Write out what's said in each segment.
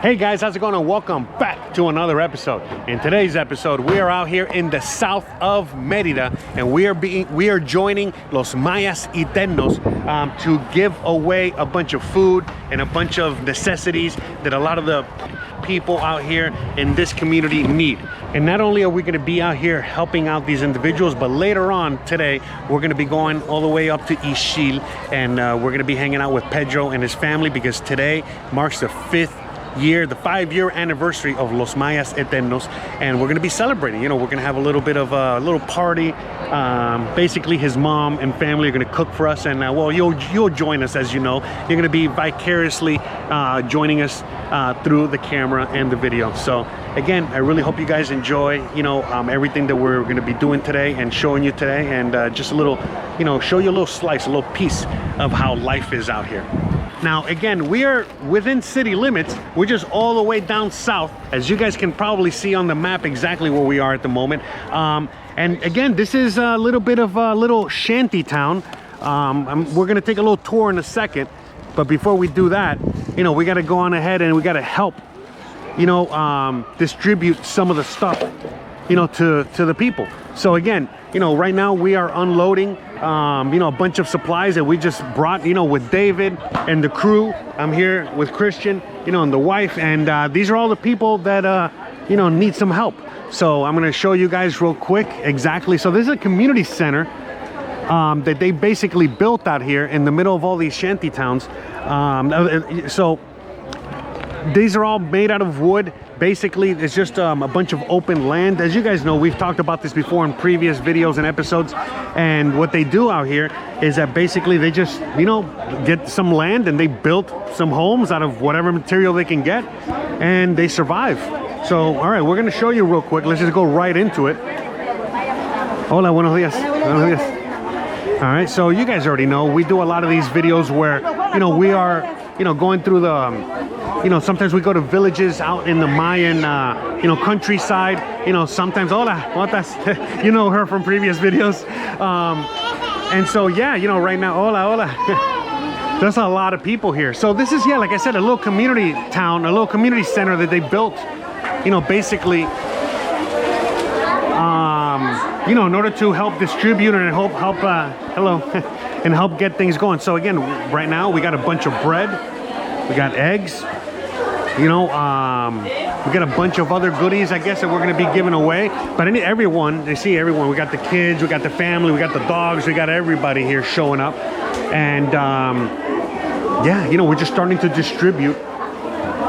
Hey guys, how's it going? And welcome back to another episode. In today's episode, we are out here in the south of Merida, and we are joining Los Mayas Eternos to give away a bunch of food and a bunch of necessities that a lot of the people out here in this community need. And not only are we going to be out here helping out these individuals, but later on today we're going to be going all the way up to Ixil, and we're going to be hanging out with Pedro and his family, because today marks the 5-year anniversary of Los Mayas Eternos, and we're going to be celebrating. You know, we're going to have a little bit of a little party. Basically his mom and family are going to cook for us, and well, you'll join us. As you know, you're going to be vicariously joining us through the camera and the video. So again, I really hope you guys enjoy, you know, everything that we're going to be doing today and showing you today, and just a little, you know, show you a little slice, a little piece of how life is out here. Now, again, we are within city limits. We're just all the way down south, as you guys can probably see on the map exactly where we are at the moment. And again, this is a little bit of a little shanty town. We're gonna take a little tour in a second, but before we do that, you know, we gotta go on ahead and we gotta help, you know, distribute some of the stuff, you know, to the people. So again, you know, right now we are unloading you know, a bunch of supplies that we just brought, you know, with David and the crew. I'm here with Christian, you know, and the wife, and these are all the people that you know, need some help. So I'm going to show you guys real quick exactly. So this is a community center that they basically built out here in the middle of all these shanty towns. So these are all made out of wood. Basically, it's just a bunch of open land. As you guys know, we've talked about this before in previous videos and episodes. And what they do out here is that basically they just, you know, get some land and they build some homes out of whatever material they can get, and they survive. So, all right, we're gonna show you real quick. Let's just go right into it. Hola, buenos días. Buenos días. All right, so you guys already know, we do a lot of these videos where, you know, we are, you know, going through the, you know, sometimes we go to villages out in the Mayan, you know, countryside. You know, sometimes, hola, ¿cómo you know her from previous videos. And so, yeah, you know, right now, hola, hola. There's a lot of people here. So this is, yeah, like I said, a little community town, a little community center that they built, you know, basically, you know, in order to help distribute and help, hello, and help get things going. So again, right now we got a bunch of bread, we got eggs, you know, we got a bunch of other goodies, I guess, that we're going to be giving away. But everyone, they see everyone. We got the kids, we got the family, we got the dogs, we got everybody here showing up. And yeah, you know, we're just starting to distribute,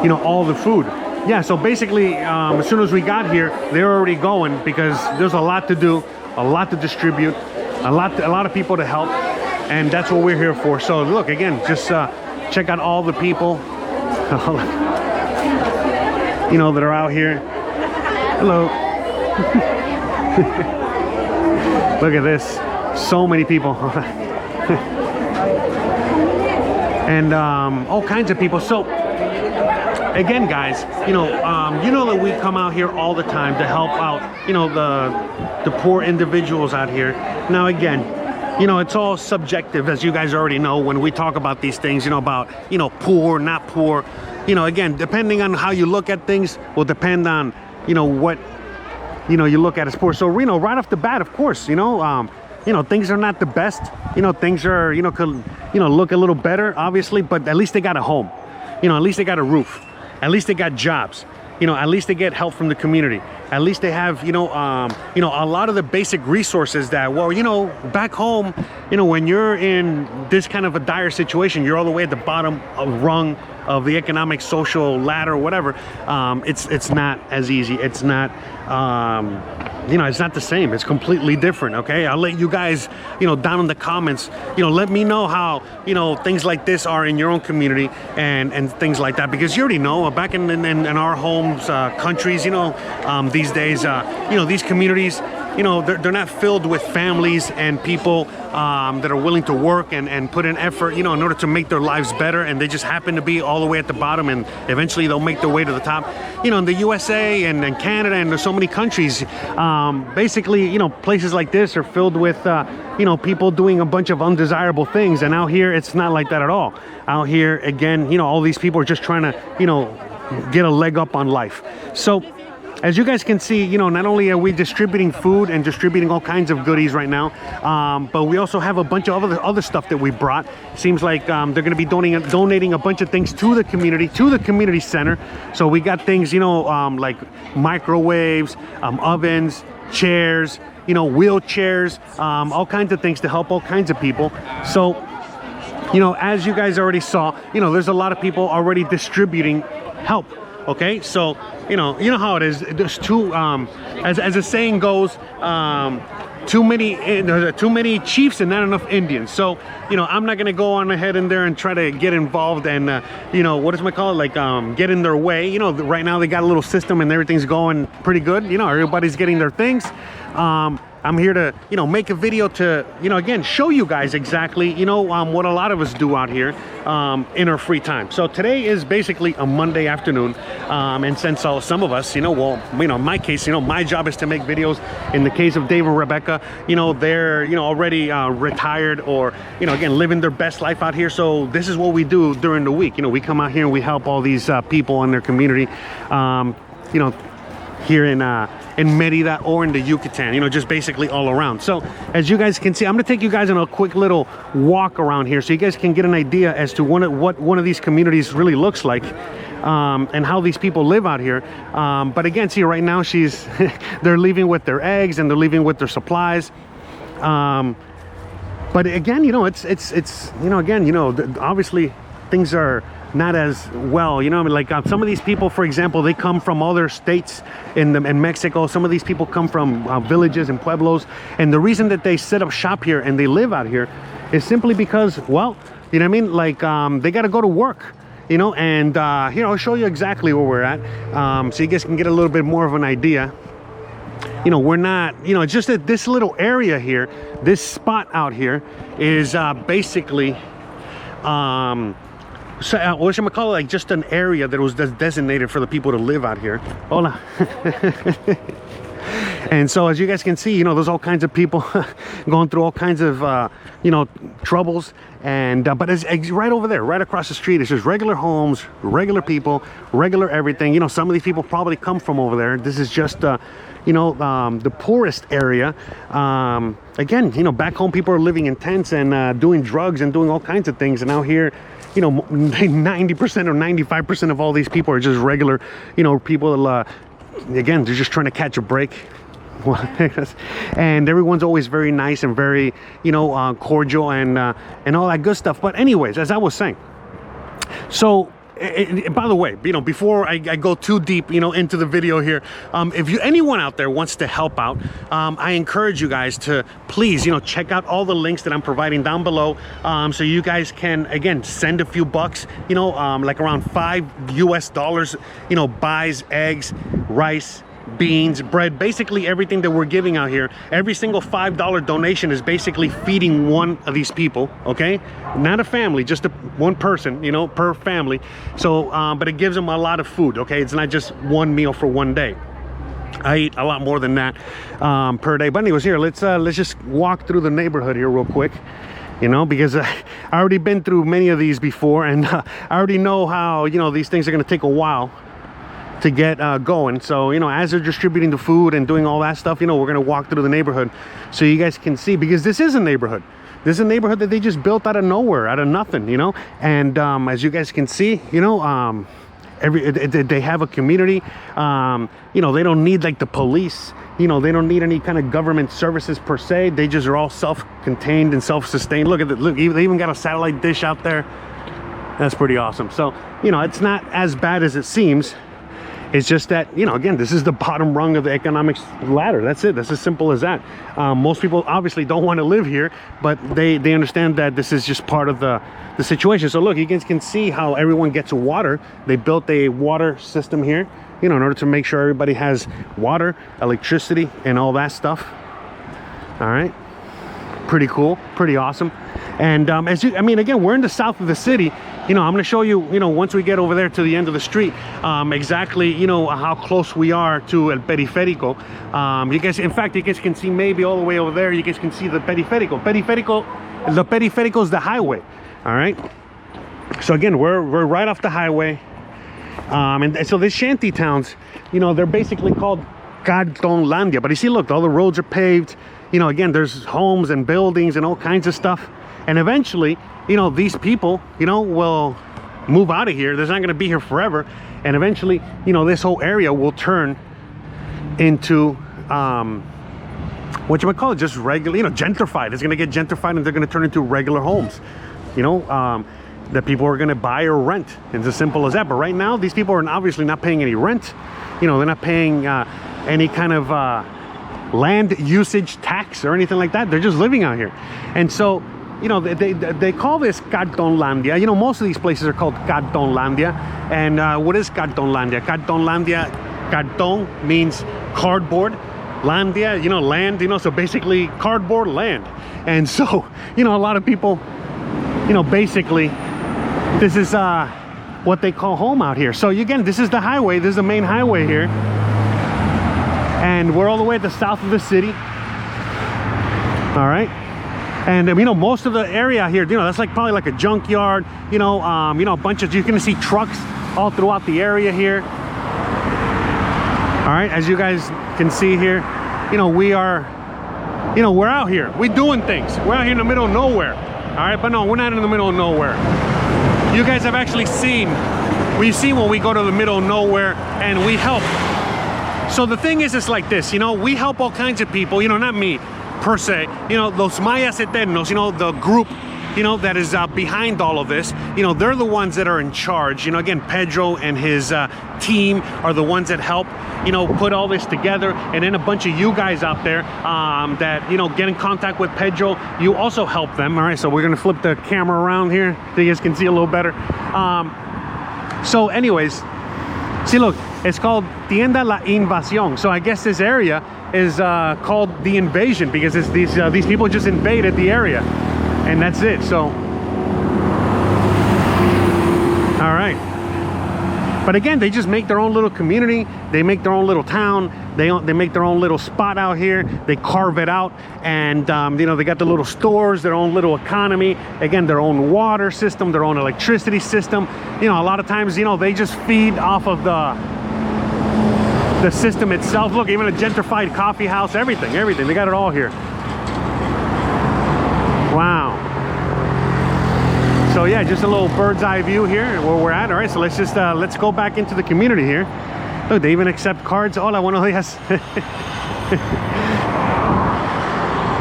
you know, all the food. Yeah, so basically, as soon as we got here, they're already going, because there's a lot to do, a lot to distribute, a lot of people to help, and that's what we're here for. So look, again, just check out all the people, you know, that are out here. Hello. Look at this, so many people. And all kinds of people. So again, guys, you know that we come out here all the time to help out, you know, the poor individuals out here. Now again, you know, it's all subjective, as you guys already know, when we talk about these things, you know, about, you know, poor, not poor. You know, again, depending on how you look at things will depend on, you know, what, you know, you look at as poor. So, you know, right off the bat, of course, you know, things are not the best. You know, things are, you know, could, you know, look a little better, obviously, but at least they got a home. You know, at least they got a roof. At least they got jobs. You know, at least they get help from the community. At least they have, you know, a lot of the basic resources that, well, you know, back home, you know, when you're in this kind of a dire situation, you're all the way at the bottom of rung of the economic social ladder or whatever. It's not as easy. It's not, you know, it's not the same. It's completely different. Okay, I'll let you guys, you know, down in the comments, you know, let me know how, you know, things like this are in your own community and things like that, because you already know, back in our homes, countries, you know, these days, you know, these communities, you know, they're not filled with families and people that are willing to work and put in effort, you know, in order to make their lives better, and they just happen to be all the way at the bottom, and eventually they'll make their way to the top. You know, in the USA and Canada, and there's so many countries, basically, you know, places like this are filled with, you know, people doing a bunch of undesirable things, and out here it's not like that at all. Out here, again, you know, all these people are just trying to, you know, get a leg up on life. So as you guys can see, you know, not only are we distributing food and distributing all kinds of goodies right now, but we also have a bunch of other stuff that we brought. Seems like they're going to be donating a bunch of things to the community center. So we got things, you know, like microwaves, ovens, chairs, you know, wheelchairs, all kinds of things to help all kinds of people. So, you know, as you guys already saw, you know, there's a lot of people already distributing help. Okay, so you know how it is. There's as the saying goes, too many chiefs and not enough Indians. So you know, I'm not gonna go on ahead in there and try to get involved and you know, what is my call it, like get in their way. You know, right now they got a little system and everything's going pretty good. You know, everybody's getting their things. I'm here to, you know, make a video to, you know, again, show you guys exactly, you know, what a lot of us do out here in our free time. So today is basically a Monday afternoon. And since some of us, you know, well, you know, in my case, you know, my job is to make videos. In the case of Dave and Rebecca, you know, they're, you know, already retired or, you know, again, living their best life out here. So this is what we do during the week. You know, we come out here and we help all these people in their community, you know, here in Merida or in the Yucatan, you know, just basically all around. So as you guys can see, I'm gonna take you guys on a quick little walk around here so you guys can get an idea as to what one of these communities really looks like, and how these people live out here. But again, see, right now they're leaving with their eggs and they're leaving with their supplies. But again, you know, it's you know, again, you know, obviously things are not as well, you know. I mean, like some of these people, for example, they come from other states in Mexico. Some of these people come from villages and pueblos, and the reason that they set up shop here and they live out here is simply because, well, you know what I mean, like they got to go to work, you know. And here, I'll show you exactly where we're at, so you guys can get a little bit more of an idea. You know, we're not, you know, it's just that this little area here, this spot out here is basically so what should I call it, like just an area that was designated for the people to live out here. Hola. And so as you guys can see, you know, there's all kinds of people going through all kinds of you know, troubles. And but it's right over there, right across the street, it's just regular homes, regular people, regular everything. You know, some of these people probably come from over there. This is just you know, the poorest area. Again, you know, back home people are living in tents and doing drugs and doing all kinds of things. And out here, you know, 90% or 95% of all these people are just regular, you know, people. Again, they're just trying to catch a break. And everyone's always very nice and very, you know, cordial and all that good stuff. But anyways, as I was saying, so by the way, you know, before I go too deep, you know, into the video here, if anyone out there wants to help out, I encourage you guys to please, you know, check out all the links that I'm providing down below, so you guys can, again, send a few bucks, you know, like around $5 US, you know, buys eggs, rice, beans, bread, basically everything that we're giving out here. Every single $5 donation is basically feeding one of these people, okay? Not a family, just one person, you know, per family. So but it gives them a lot of food, okay? It's not just one meal for one day. I eat a lot more than that per day. But anyways, here, let's just walk through the neighborhood here real quick, you know, because I already been through many of these before, and I already know how, you know, these things are going to take a while to get going. So, you know, as they're distributing the food and doing all that stuff, you know, we're gonna walk through the neighborhood so you guys can see, because this is a neighborhood. This is a neighborhood that they just built out of nowhere, out of nothing, you know. And as you guys can see, you know, they have a community. You know, they don't need like the police, you know, they don't need any kind of government services per se. They just are all self-contained and self-sustained. Look at that. Look, they even got a satellite dish out there. That's pretty awesome. So, you know, it's not as bad as it seems. It's just that, you know, again, this is the bottom rung of the economics ladder. That's it. That's as simple as that. Most people obviously don't want to live here, but they understand that this is just part of the situation. So look, you guys can see how everyone gets water. They built a water system here, you know, in order to make sure everybody has water, electricity, and all that stuff. All right. Pretty cool. Pretty awesome. And as you, I mean, again, we're in the south of the city. You know, I'm going to show you, you know, once we get over there to the end of the street, exactly, you know, how close we are to El Periférico. You guys, in fact, you guys can see maybe all the way over there, you guys can see the Periférico. The Periférico is the highway. All right. So again, we're right off the highway. And so these shanty towns, you know, they're basically called Cartonlandia. But you see, look, all the roads are paved. You know, again, there's homes and buildings and all kinds of stuff. And eventually, you know, these people, you know, will move out of here. They're not going to be here forever. And eventually, you know, this whole area will turn into whatchamacallit, just regular, you know, gentrified. It's going to get gentrified and they're going to turn into regular homes, you know, that people are going to buy or rent. It's as simple as that. But right now, these people are obviously not paying any rent. You know, they're not paying any kind of land usage tax or anything like that. They're just living out here. And so, you know, they call this Cartonlandia. You know, most of these places are called Cartonlandia. And what is Cartonlandia? Cartonlandia, carton means cardboard. Landia, you know, land, you know, so basically cardboard land. And so, you know, a lot of people, you know, basically this is what they call home out here. So again, this is the highway. This is the main highway here. And we're all the way at the south of the city. All right. And you know, most of the area here, you know, that's like probably like a junkyard, you know, a bunch of, you're gonna see trucks all throughout the area here. All right, as you guys can see here, you know, we are, you know, we're out here, we're doing things. We're out here in the middle of nowhere. All right, but no, we're not in the middle of nowhere. You guys have actually seen, we've seen when we go to the middle of nowhere and we help. So the thing is, it's like this, you know, we help all kinds of people, you know, not me per se, you know, Los Mayas Eternos, you know, the group, you know, that is behind all of this, you know, they're the ones that are in charge. You know, again, Pedro and his team are the ones that help, you know, put all this together. And then a bunch of you guys out there that, you know, get in contact with Pedro, you also help them. All right, so we're gonna flip the camera around here so you guys can see a little better. So anyways, see, look, it's called Tienda La Invasión. So I guess this area is called the invasion because it's these people just invaded the area. And that's it. So, all right. But again, they just make their own little community. They make their own little town. They make their own little spot out here. They carve it out, and you know, they got the little stores, their own little economy. Again, their own water system, their own electricity system. You know, a lot of times, you know, they just feed off of the system itself. Look, even a gentrified coffee house, everything. They got it all here. Wow. So yeah, just a little bird's eye view here where we're at. All right, so let's just let's go back into the community here. Look, they even accept cards. Hola, buenos días.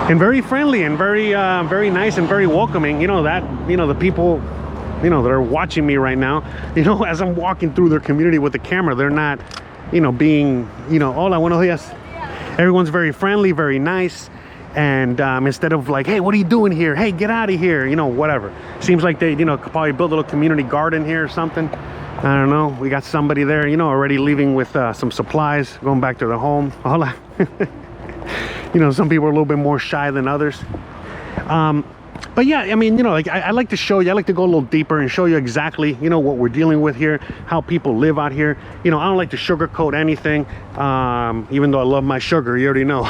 And very friendly and very very nice and very welcoming. You know that, you know, the people, you know, that are watching me right now, you know, as I'm walking through their community with the camera, they're not, you know, being, you know, hola, buenos días. Everyone's very friendly, very nice. And instead of like, hey, what are you doing here? Hey, get out of here, you know, whatever. Seems like they, you know, could probably build a little community garden here or something. I don't know. We got somebody there, you know, already leaving with some supplies, going back to their home. Hola. You know, some people are a little bit more shy than others. But yeah, I mean, you know, like I like to show you, I like to go a little deeper and show you exactly, you know, what we're dealing with here, how people live out here. You know, I don't like to sugarcoat anything, even though I love my sugar, you already know.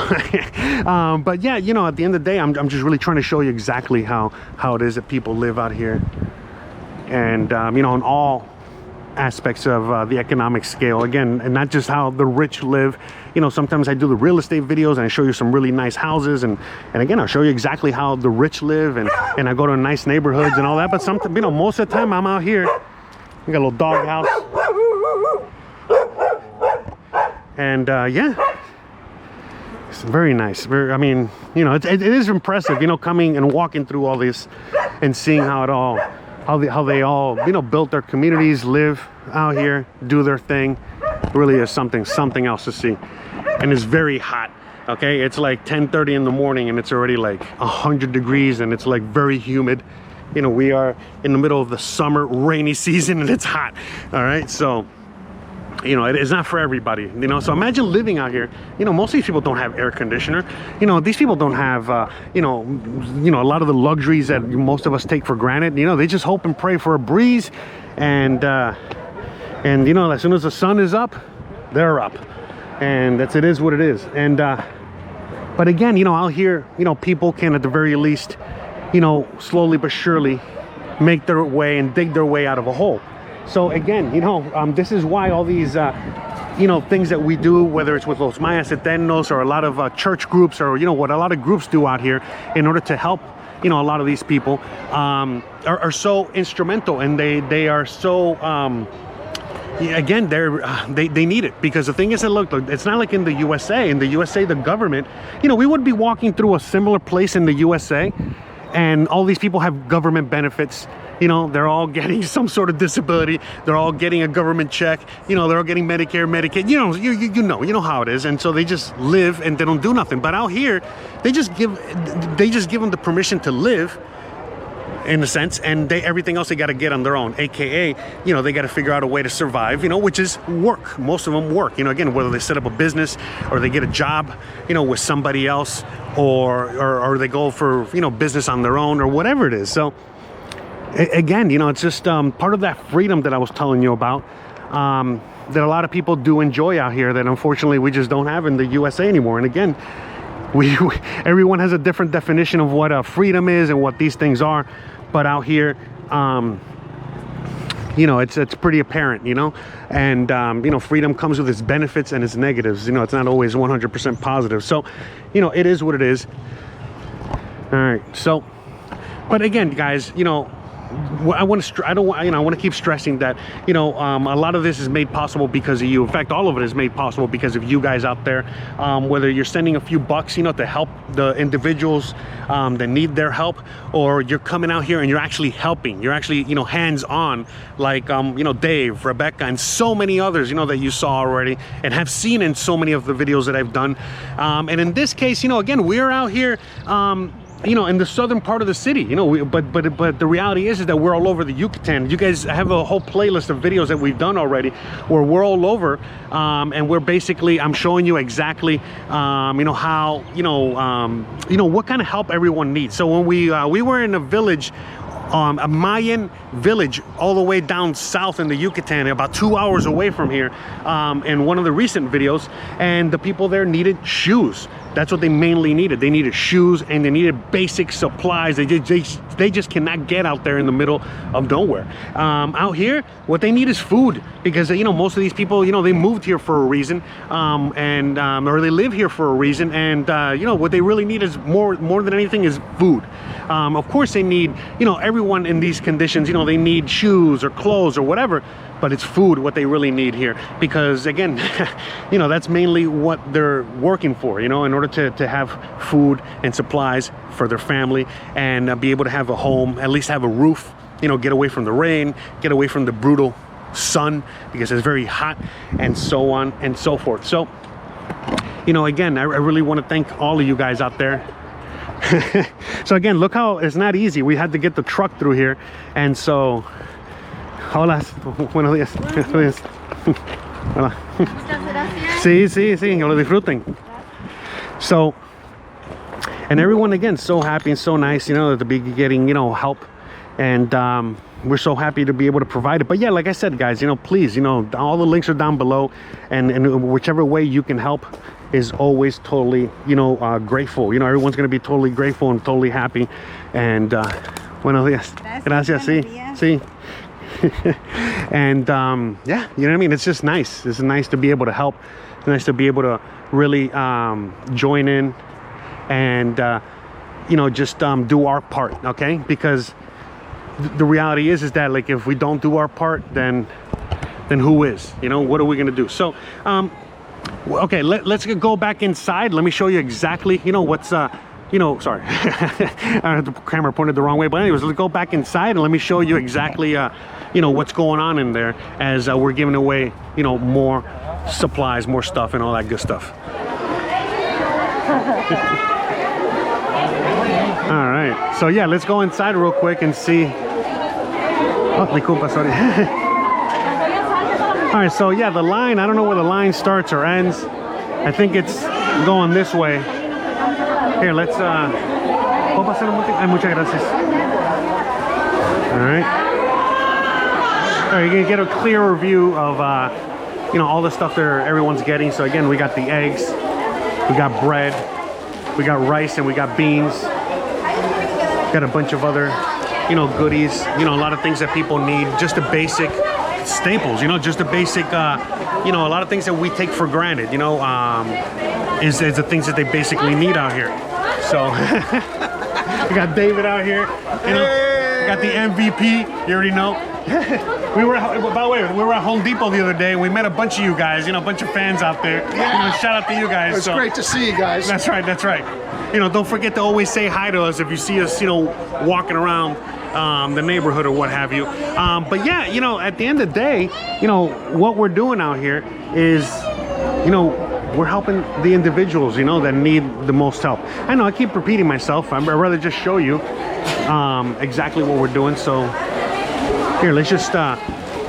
But yeah, you know, at the end of the day, I'm just really trying to show you exactly how it is that people live out here. And, you know, in all aspects of the economic scale, again, and not just how the rich live. You know, sometimes I do the real estate videos and I show you some really nice houses, and again, I'll show you exactly how the rich live, and I go to nice neighborhoods and all that. But sometimes, you know, most of the time I'm out here. We got a little dog house, and yeah, it's very nice. Very, I mean, you know, it is impressive, you know, coming and walking through all this and seeing how it all, how they all, you know, built their communities, live out here, do their thing. It really is something else to see. And it's very hot. Okay, it's like 10:30 in the morning and it's already like 100 degrees and it's like very humid. You know, we are in the middle of the summer rainy season and it's hot. All right, so you know, it's not for everybody, you know. So imagine living out here. You know, most of these people don't have air conditioner. You know, these people don't have you know, a lot of the luxuries that most of us take for granted. You know, they just hope and pray for a breeze, and you know, as soon as the sun is up, they're up, and it is what it is. And but again, you know, out here, you know, people can at the very least, you know, slowly but surely make their way and dig their way out of a hole. So again, you know, this is why all these you know, things that we do, whether it's with Los Mayas Eternos or a lot of church groups, or you know what a lot of groups do out here in order to help, you know, a lot of these people are so instrumental, and they are so again, they need it, because the thing is that look, it's not like in the USA. In the USA, the government, you know, we would be walking through a similar place in the USA, and all these people have government benefits. You know, they're all getting some sort of disability. They're all getting a government check. You know, they're all getting Medicare, Medicaid. You know, you know how it is. And so they just live and they don't do nothing. But out here, they just give them the permission to live, in a sense, and everything else they got to get on their own. AKA, you know, they got to figure out a way to survive. You know, which is work. Most of them work. You know, again, whether they set up a business or they get a job, you know, with somebody else, or they go for, you know, business on their own or whatever it is. So again, you know, it's just part of that freedom that I was telling you about, that a lot of people do enjoy out here, that unfortunately we just don't have in the USA anymore. And again, everyone has a different definition of what freedom is and what these things are, but out here, you know, it's pretty apparent, you know. And you know, freedom comes with its benefits and its negatives. You know, it's not always 100% positive. So, you know, it is what it is. All right. So, but again, guys, you know, I want to keep stressing that, you know, a lot of this is made possible because of you. In fact, all of it is made possible because of you guys out there. Whether you're sending a few bucks, you know, to help the individuals that need their help, or you're coming out here and you're actually helping. You're actually, you know, hands-on, like you know, Dave, Rebecca, and so many others, you know, that you saw already and have seen in so many of the videos that I've done. And in this case, you know, again, we're out here, you know, in the southern part of the city, you know, but the reality is that we're all over the Yucatan. You guys have a whole playlist of videos that we've done already where we're all over, and we're basically, I'm showing you exactly, you know, how, you know, what kind of help everyone needs. So when we were in a village, a Mayan village all the way down south in the Yucatan, about 2 hours away from here, in one of the recent videos, and the people there needed shoes. That's what they mainly needed. They needed shoes, and they needed basic supplies. They just cannot get out there in the middle of nowhere. Out here, what they need is food, because, you know, most of these people, you know, they moved here for a reason, or they live here for a reason, and you know, what they really need is more than anything is food. Of course, they need, you know, everyone in these conditions, you know, they need shoes or clothes or whatever, but it's food what they really need here, because again, you know, that's mainly what they're working for, you know, in order to have food and supplies for their family, and be able to have a home, at least have a roof, you know, get away from the rain, get away from the brutal sun, because it's very hot, and so on and so forth. So, you know, again, I really want to thank all of you guys out there. So again, look how it's not easy. We had to get the truck through here, and so hola, buenos días. Buenos días. Hola. Muchas gracias. Sí, que lo disfruten. So, and everyone, again, so happy and so nice, you know, to be getting, you know, help, and we're so happy to be able to provide it. But yeah, like I said, guys, you know, please, you know, all the links are down below, and whichever way you can help is always totally, you know, grateful. You know, everyone's going to be totally grateful and totally happy. And buenos días. Gracias. Sí. And yeah, you know what I mean? It's just nice. It's nice to be able to help. It's nice to be able to really join in and you know, just do our part, okay? Because the reality is that, like, if we don't do our part, then who is? You know, what are we gonna do? So okay, let's go back inside. Let me show you exactly, you know, what's you know, sorry, the camera pointed the wrong way, but anyways, let's go back inside and let me show you exactly you know, what's going on in there, as we're giving away, you know, more supplies, more stuff, and all that good stuff. All right, so yeah, let's go inside real quick and see. Oh, disculpa, sorry. All right, so yeah, the line, I don't know where the line starts or ends. I think it's going this way. Here, let's muchas gracias. All right. All right, you're gonna get a clearer view of you know, all the stuff that everyone's getting. So again, we got the eggs, we got bread, we got rice, and we got beans. Got a bunch of other, you know, goodies, you know, a lot of things that people need, just the basic staples, you know, just the basic, you know, a lot of things that we take for granted, you know, is the things that they basically need out here. So we got David out here, you know, we got the MVP, you already know. We were, by the way, we were at Home Depot the other day and we met a bunch of you guys, you know, a bunch of fans out there. Yeah. You know, shout out to you guys. It's great to see you guys. That's right, that's right. You know, don't forget to always say hi to us if you see us, you know, walking around the neighborhood or what have you. But yeah, you know, at the end of the day, you know, what we're doing out here is, you know, we're helping the individuals, you know, that need the most help. I know I keep repeating myself. I'd rather just show you exactly what we're doing. So here, let's just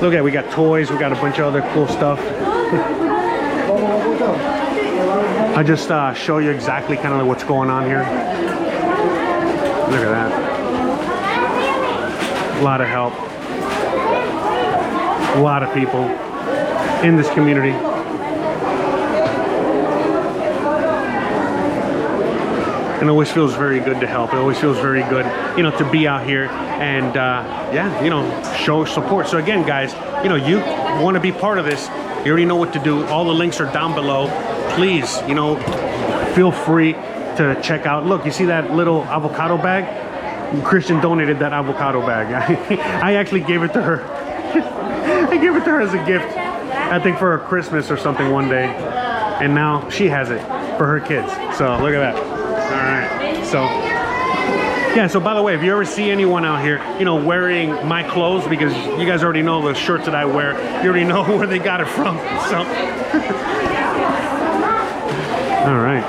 look at, we got toys, we got a bunch of other cool stuff. I just show you exactly kind of like what's going on here. Look at that. A lot of help. A lot of people in this community. And it always feels very good to help. It always feels very good, you know, to be out here and, yeah, you know, show support. So again, guys, you know, you want to be part of this, you already know what to do. All the links are down below. Please, you know, feel free to check out. Look, you see that little avocado bag? Christian donated that avocado bag. I actually gave it to her. I gave it to her as a gift, I think for her Christmas or something one day. And now she has it for her kids. So look at that. All right. So yeah, so by the way, if you ever see anyone out here, you know, wearing my clothes, because you guys already know the shirts that I wear, you already know where they got it from. So all right.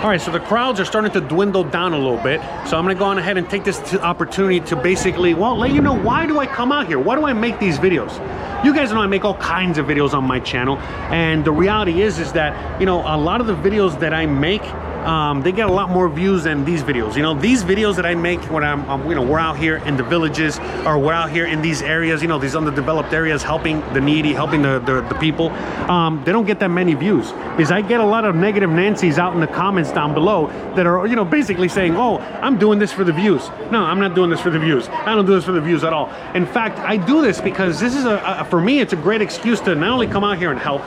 All right, so the crowds are starting to dwindle down a little bit. So I'm gonna go on ahead and take this opportunity to basically, well, let you know, why do I come out here? Why do I make these videos? You guys know I make all kinds of videos on my channel. And the reality is that, you know, a lot of the videos that I make, they get a lot more views than these videos. You know, these videos that I make when I'm you know, we're out here in the villages, or we're out here in these areas, you know, these underdeveloped areas, helping the needy, helping the people, they don't get that many views, because I get a lot of negative Nancy's out in the comments down below that are, you know, basically saying, oh, I'm doing this for the views. No, I'm not doing this for the views. I don't do this for the views at all. In fact, I do this because this is for me, it's a great excuse to not only come out here and help,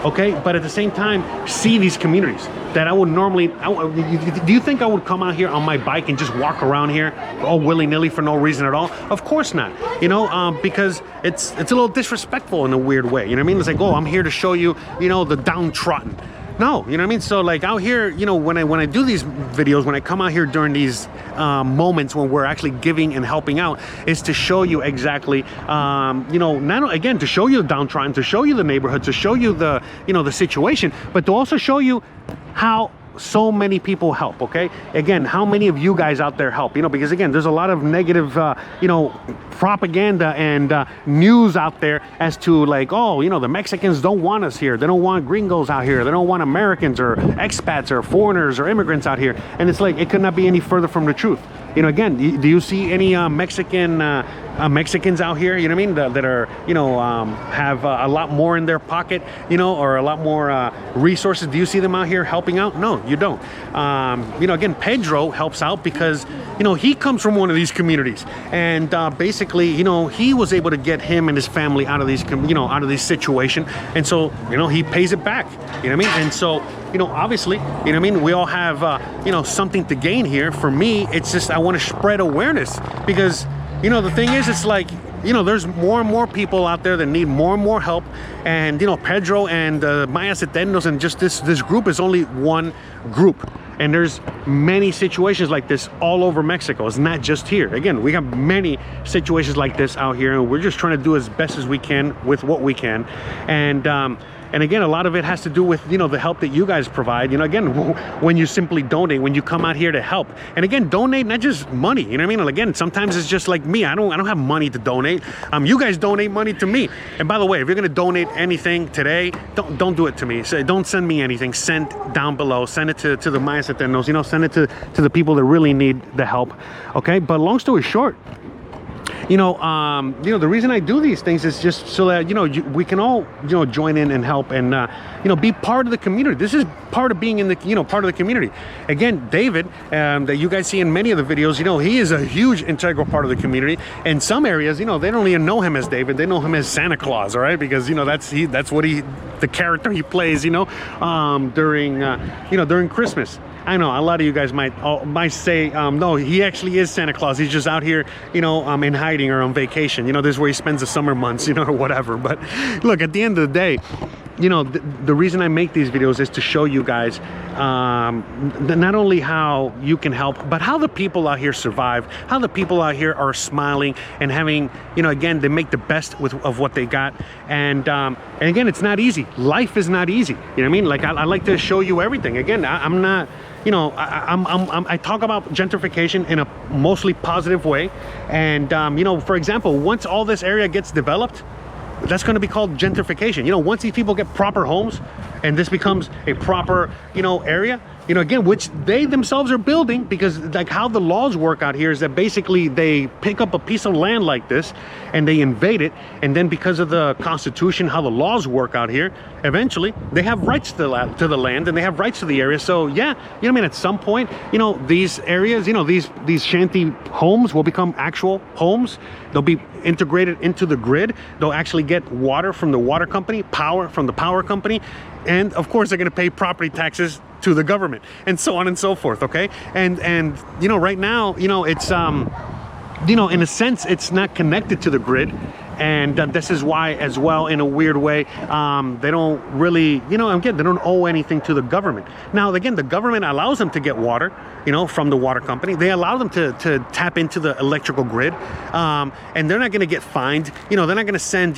okay, but at the same time see these communities that I would normally, do you think I would come out here on my bike and just walk around here all willy-nilly for no reason at all? Of course not, you know, because it's a little disrespectful in a weird way, you know what I mean? It's like, oh, I'm here to show you, you know, the downtrodden. No, you know what I mean? So like out here, you know, when I do these videos, when I come out here during these moments when we're actually giving and helping out, is to show you exactly, you know, not again, to show you the downtrodden, to show you the neighborhood, to show you the, you know, the situation, but to also show you how so many people help. Okay, again, how many of you guys out there help, you know, because again, there's a lot of negative you know, propaganda and news out there as to like, oh, you know, the Mexicans don't want us here, they don't want gringos out here, they don't want Americans or expats or foreigners or immigrants out here. And it's like, it could not be any further from the truth. You know, again, do you see any Mexicans out here, you know what I mean, that are, you know, have a lot more in their pocket, you know, or a lot more resources? Do you see them out here helping out? No, you don't. You know, again, Pedro helps out because, you know, he comes from one of these communities, and basically, you know, he was able to get him and his family out of these, you know, out of this situation, and so, you know, he pays it back, you know what I mean? And so, you know, obviously, you know what I mean, we all have, you know, something to gain here. For me, it's just, I want to spread awareness, because, you know, the thing is, it's like, you know, there's more and more people out there that need more and more help. And, you know, Pedro and Mayas Eternos and just this group is only one group. And there's many situations like this all over Mexico. It's not just here. Again, we have many situations like this out here, and we're just trying to do as best as we can with what we can. And again, a lot of it has to do with, you know, the help that you guys provide. You know, again, when you simply donate, when you come out here to help. And again, donate not just money, you know what I mean? And again, sometimes it's just like me. I don't have money to donate. You guys donate money to me. And by the way, if you're gonna donate anything today, don't do it to me. So don't send me anything. Send down below. Send it to the Mayas Eternos. You know, send it to the people that really need the help. Okay, but long story short, The reason I do these things is just so that we can all join in and help and be part of the community. This is part of being in the part of the community. Again, David, that you guys see in many of the videos, he is a huge integral part of the community. In some areas, they don't even know him as David, they know him as Santa Claus, all right, because that's what the character he plays during Christmas. I know a lot of you guys might say, no, he actually is Santa Claus. He's just out here, in hiding or on vacation. This is where he spends the summer months, or whatever. But look, at the end of the day, the reason I make these videos is to show you guys not only how you can help, but how the people out here survive, how the people out here are smiling and having, again, they make the best of what they got. And again, it's not easy. Life is not easy. You know what I mean? Like, I like to show you everything. Again, I'm not, I talk about gentrification in a mostly positive way. And, for example, once all this area gets developed, that's going to be called gentrification. Once these people get proper homes and this becomes a proper, area, again, which they themselves are building, because like how the laws work out here is that basically they pick up a piece of land like this and they invade it. And then because of the Constitution, how the laws work out here, eventually they have rights to the land and they have rights to the area. So yeah, at some point, these areas, these shanty homes will become actual homes. They'll be integrated into the grid. They'll actually get water from the water company, power from the power company. And of course, they're going to pay property taxes to the government, and so on and so forth. Okay. And right now, it's, in a sense, it's not connected to the grid. And this is why, as well, in a weird way, they don't really, again, they don't owe anything to the government. Now, again, the government allows them to get water, from the water company. They allow them to tap into the electrical grid, and they're not going to get fined. They're not going to send,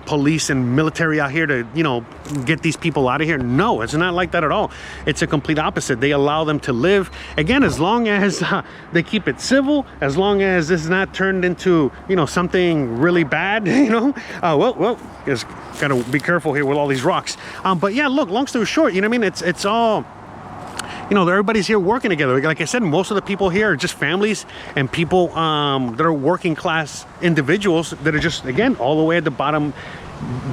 police and military out here to, get these people out of here. No, it's not like that at all. It's a complete opposite. They allow them to live, again, as long as they keep it civil, as long as this is not turned into, something really bad. Well, just gotta be careful here with all these rocks. But yeah, look, long story short, it's all, everybody's here working together. Like I said, most of the people here are just families and people that are working class individuals that are just, again, all the way at the bottom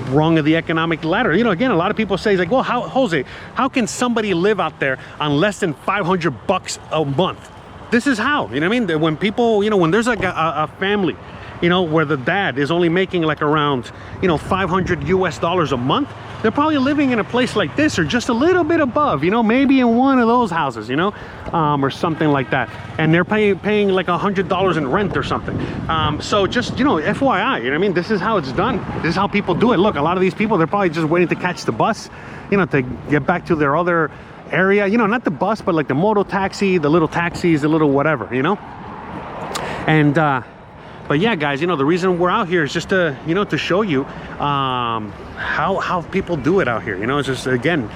rung of the economic ladder. Again, a lot of people say, like, well, Jose, how can somebody live out there on less than $500 a month? This is how, when people, when there's like a family, where the dad is only making like around, $500 US a month, they're probably living in a place like this or just a little bit above, maybe in one of those houses, or something like that. And they're paying like $100 in rent or something. So just, FYI, this is how it's done. This is how people do it. Look, a lot of these people, they're probably just waiting to catch the bus, to get back to their other area, not the bus, but like the moto taxi, the little taxis, the little whatever, And, but yeah, guys, the reason we're out here is just to, to show you how people do it out here. It's just, again,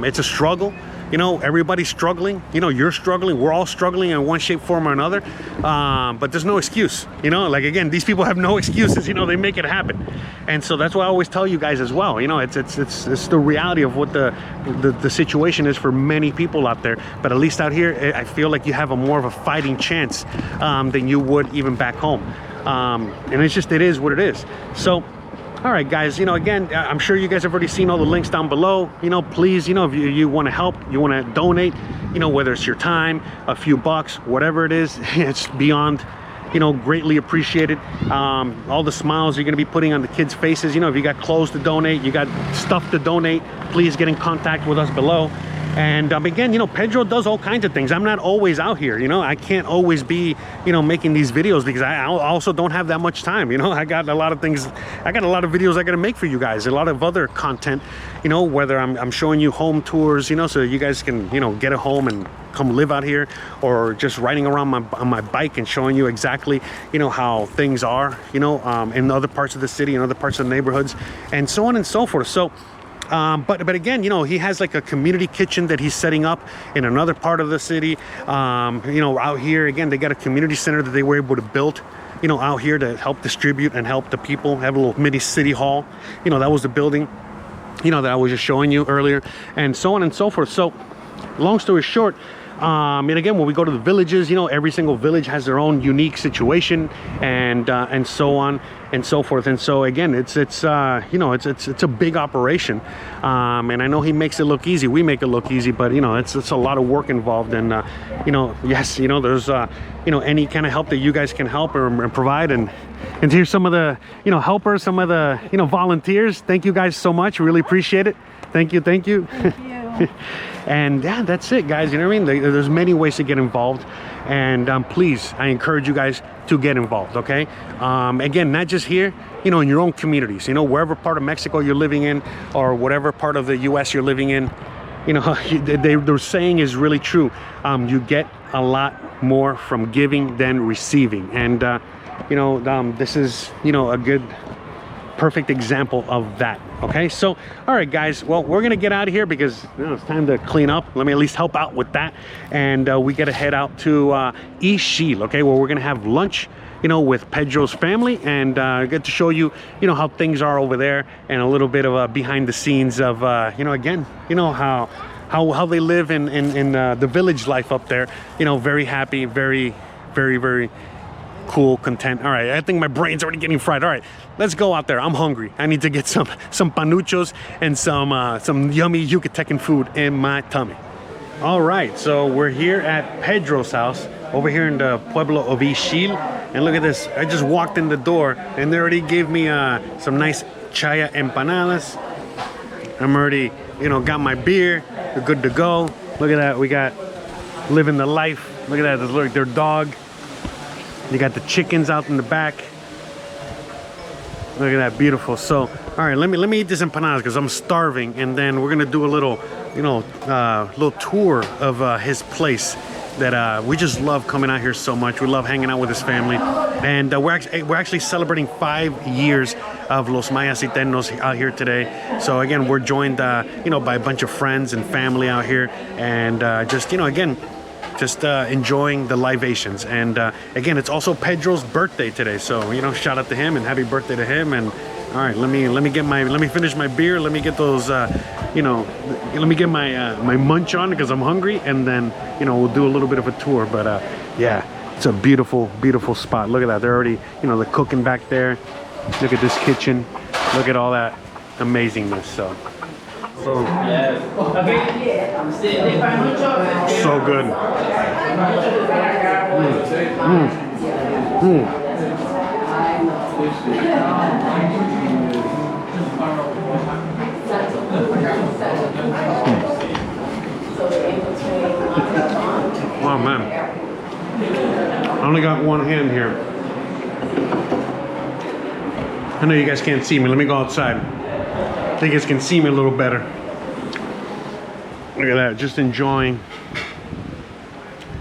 it's a struggle. Everybody's struggling. You're struggling. We're all struggling in one shape, form, or another. But there's no excuse. Like, again, these people have no excuses. They make it happen. And so that's why I always tell you guys as well. It's the reality of what the situation is for many people out there. But at least out here, I feel like you have a more of a fighting chance than you would even back home. And it is what it is. So, all right, guys, again, I'm sure you guys have already seen all the links down below. Please, if you want to help, you want to donate, whether it's your time, a few bucks, whatever it is, it's beyond, greatly appreciated. All the smiles you're going to be putting on the kids' faces. If you got clothes to donate, you got stuff to donate, please get in contact with us below. And again, Pedro does all kinds of things. I'm not always out here, I can't always be, making these videos because I also don't have that much time. I got a lot of things, I got a lot of videos I got to make for you guys, a lot of other content, whether I'm showing you home tours, so you guys can, get a home and come live out here, or just riding around on my bike and showing you exactly, how things are, in other parts of the city and other parts of the neighborhoods, and so on and so forth. So, but again, he has like a community kitchen that he's setting up in another part of the city. Out here, again, they got a community center that they were able to build, out here to help distribute and help the people. Have a little mini city hall. That was the building, that I was just showing you earlier, and so on and so forth. So, long story short, And again, when we go to the villages, you know, every single village has their own unique situation, and so on and so forth. And so again, it's you know, it's a big operation, and I know he makes it look easy, we make it look easy, but you know, it's a lot of work involved. And you know, yes, you know, there's you know, any kind of help that you guys can help or provide. And here's some of the, you know, helpers, some of the, you know, volunteers. Thank you guys so much, really appreciate it. Thank you. Thank you. And yeah, that's it, guys. You know what I mean? There's many ways to get involved, and please, I encourage you guys to get involved. Okay, again, not just here, you know, in your own communities, you know, wherever part of Mexico you're living in, or whatever part of the US you're living in, you know, their saying is really true. You get a lot more from giving than receiving. And you know, this is, you know, a good, perfect example of that. Okay, so all right, guys, well, we're gonna get out of here because, you know, it's time to clean up. Let me at least help out with that, and we gotta head out to Ixil, okay, where we're gonna have lunch, you know, with Pedro's family, and get to show you, you know, how things are over there, and a little bit of behind the scenes of you know, again, you know, how they live in the village life up there. You know, very happy, very cool, content. All right, I think my brain's already getting fried. All right, let's go out there. I'm hungry. I need to get some panuchos and some yummy Yucatecan food in my tummy. All right, so we're here at Pedro's house over here in the pueblo of Ixil, and look at this. I just walked in the door and they already gave me some nice chaya empanadas. I'm already, you know, got my beer. We're good to go. Look at that. We got living the life. Look at that. Look, their dog. You got the chickens out in the back. Look at that, beautiful. So, all right, let me eat this empanadas because I'm starving, and then we're gonna do a little, you know, little tour of his place that we just love coming out here so much. We love hanging out with his family, and we're actually celebrating 5 years of Los Mayas Eternos out here today. So again, we're joined, you know, by a bunch of friends and family out here, and just, you know, again, just enjoying the libations. And again, it's also Pedro's birthday today, so, you know, shout out to him and happy birthday to him. And all right, let me finish my beer, let me get those you know, let me get my my munch on because I'm hungry, and then, you know, we'll do a little bit of a tour. But yeah, it's a beautiful spot. Look at that. They're already, you know, they're cooking back there. Look at this kitchen, look at all that amazingness. So good. Oh man, I only got one hand here. I know you guys can't see me. Let me go outside. I think you guys can see me a little better. Look at that, just enjoying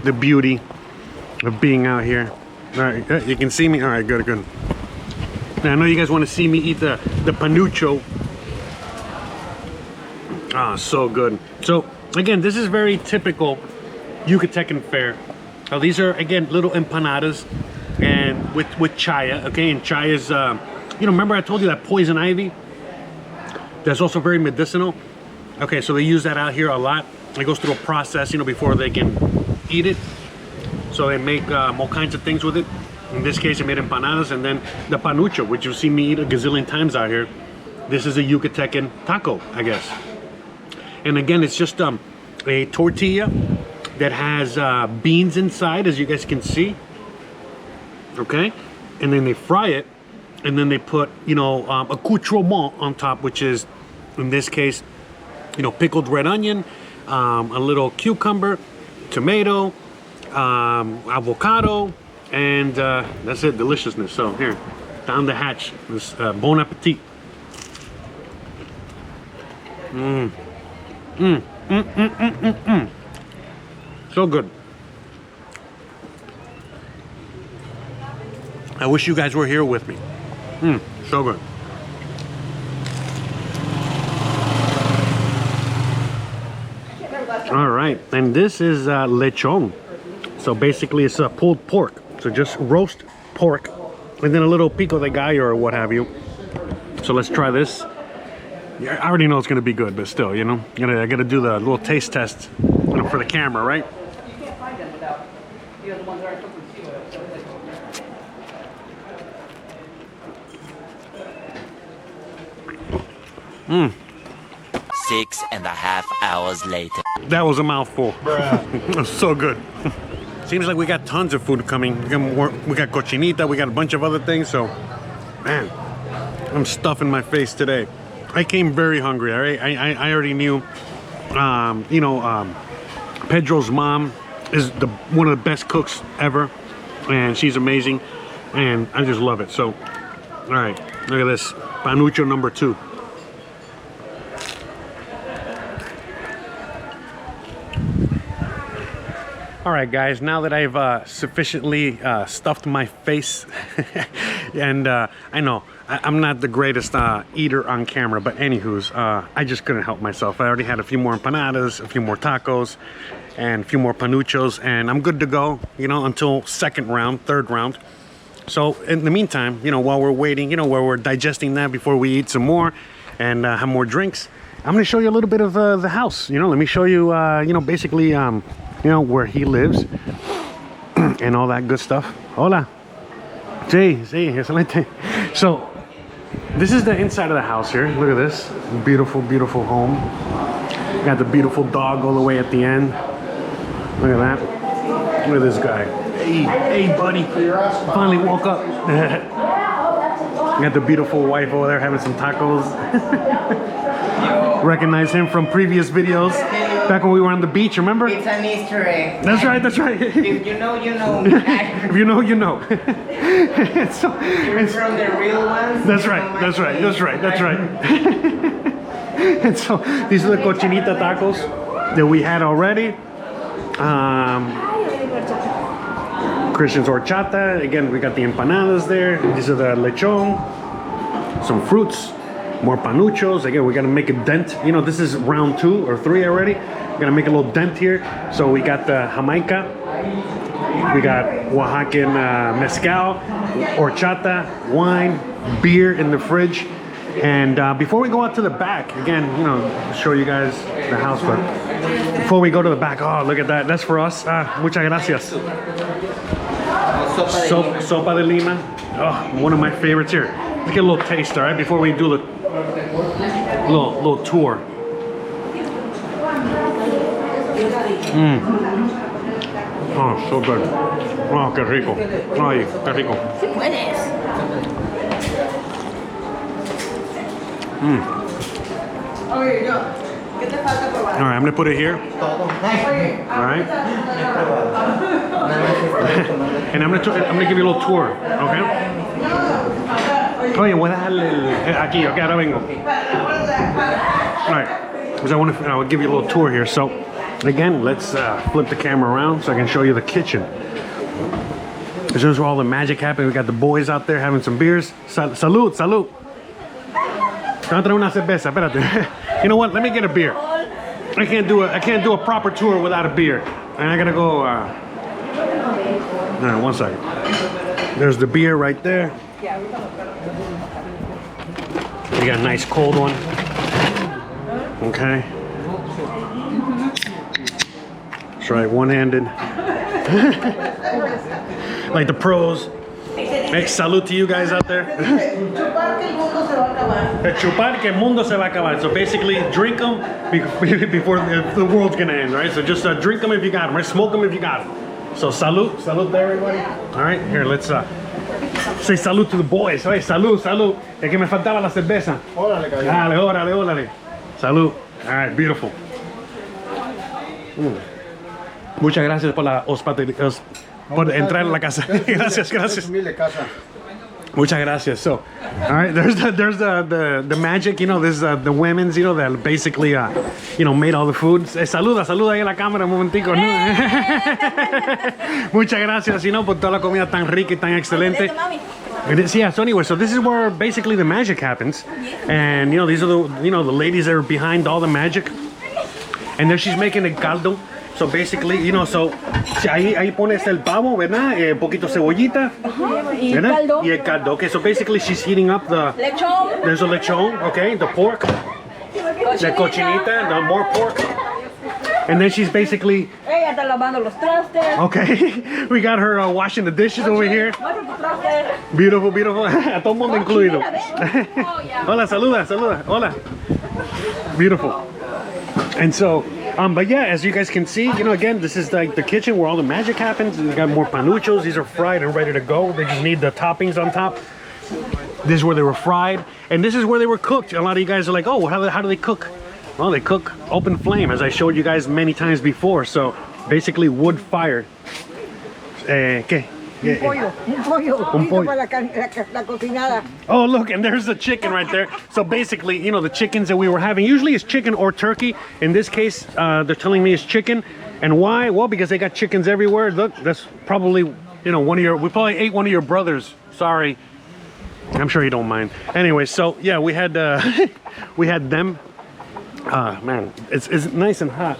the beauty of being out here. All right, you can see me. All right, good. Now, I know you guys want to see me eat the panucho. Ah, so good. So again, this is very typical Yucatecan fare. Now, these are, again, little empanadas, and with chaya. Okay, and chaya is, you know, remember I told you that poison ivy? That's also very medicinal. Okay, so they use that out here a lot. It goes through a process, you know, before they can eat it. So they make all kinds of things with it. In this case, they made empanadas, and then the panucho, which you've seen me eat a gazillion times out here. This is a Yucatecan taco, I guess. And again, it's just a tortilla that has beans inside, as you guys can see. Okay, and then they fry it, and then they put, you know, accoutrement on top, which is, in this case, you know, pickled red onion, a little cucumber, tomato, avocado, and that's it, deliciousness. So here, down the hatch, this bon appetit. So good. I wish you guys were here with me. So good. All right, and this is lechon. So basically it's pulled pork. So just roast pork and then a little pico de gallo or what have you. So let's try this. Yeah, I already know it's gonna be good, but still, you know, I gotta do the little taste test, you know, for the camera, right? Mmm. 6.5 hours later. That was a mouthful. So good. Seems like we got tons of food coming. We got cochinita, we got a bunch of other things, so man, I'm stuffing my face today. I came very hungry, all right? I already knew, Pedro's mom is one of the best cooks ever, and she's amazing, and I just love it. So, all right, look at this, panucho number 2. All right, guys, now that I've sufficiently stuffed my face, and I know I'm not the greatest eater on camera, but anywho's, I just couldn't help myself. I already had a few more empanadas, a few more tacos, and a few more panuchos, and I'm good to go, until second round, third round. So in the meantime, while we're waiting, while we're digesting that before we eat some more and have more drinks, I'm gonna show you a little bit of the house. Let me show you, basically, where he lives and all that good stuff. Hola. Sí, excelente. So this is the inside of the house here. Look at this beautiful, beautiful home. Got the beautiful dog all the way at the end. Look at that. Look at this guy. Hey, buddy. Finally woke up. Got the beautiful wife over there having some tacos. Recognize him from previous videos back when we were on the beach, remember? It's an Easter egg. That's right, that's right. If you know, you know. If you know, you know. So, You're from the real ones. That's right, that's right, that's right, that's right. And so these are the cochinita tacos that we had already. Christian's horchata. Again, we got the empanadas there. These are the lechon. Some fruits. More panuchos. Again, we gotta make a dent. This is round 2 or 3 already. We're gonna make a little dent here. So we got the Jamaica. We got Oaxacan mezcal, horchata, wine, beer in the fridge. And before we go out to the back, again, show you guys the house, but before we go to the back, oh, look at that. That's for us. Muchas gracias. Sopa de lima. Oh, one of my favorites here. Let's get a little taste, all right, before we do the little tour. Oh, so good. Oh, qué rico. Ay, qué rico. All right, I'm gonna put it here. All right. And I'm gonna give you a little tour, okay? Oye, voy a dejarle aquí, okay, ahora vengo. All right, because I will give you a little tour here. So, again, let's flip the camera around so I can show you the kitchen. This is where all the magic happened. We got the boys out there having some beers. Salud, salud. Te voy a traer una cerveza, espérate. You know what? Let me get a beer. I can't do a proper tour without a beer. And I gotta go. All right, one second. There's the beer right there. We got a nice cold one. Okay. That's right, one-handed. Like the pros. Hey, salute to you guys out there. Chupar que el mundo se va a acabar. So basically, drink them before the world's gonna end, right? So just drink them if you got them, right? Smoke them if you got them. So salute to everybody. All right, here, let's say salute to the boys. Hey, salud. Es que me faltaba la cerveza. Órale, Órale. Salud. All right, beautiful. Muchas gracias por la hospitalidad. Por entrar a la casa. Gracias. Muchas gracias. So, all right, there's the magic, this the women's, that basically, made all the food. Saluda ahí a la cámara un momentico, ¿no? Muchas gracias, por toda la comida tan rica y tan excelente. Yeah, so anyway, so this is where basically the magic happens. And, these are the ladies that are behind all the magic. And then she's making a caldo. So basically, so ahí pones el pavo, ¿verdad? Poquito cebollita, ¿verdad? Y el caldo. Okay, so basically she's heating up the lechon. There's a lechon, okay, the pork, the cochinita, the more pork. And then she's basically... Ella está lavando los trastes. Okay, we got her washing the dishes over here. Mueve tus trastes. Beautiful, beautiful. A todo mundo incluido. Hola, saluda, saluda. Hola. Beautiful. And so, but yeah, as you guys can see, you know, again, this is like the kitchen where all the magic happens. We got more panuchos. These are fried and ready to go. They just need the toppings on top. This is where they were fried, and this is where they were cooked. A lot of you guys are like, oh, how do they cook? Well, they cook open flame, as I showed you guys many times before. So basically wood fired. ¿Qué? Un pollo. Un pollo. Para la cocinada. Oh, look, and there's the chicken right there. So basically, you know, the chickens that we were having, usually it's chicken or turkey. In this case, they're telling me it's chicken. And why? Well, because they got chickens everywhere. Look, that's probably, you know, we probably ate one of your brothers. Sorry. I'm sure you don't mind. Anyway, so yeah, we had them. Man, it's nice and hot.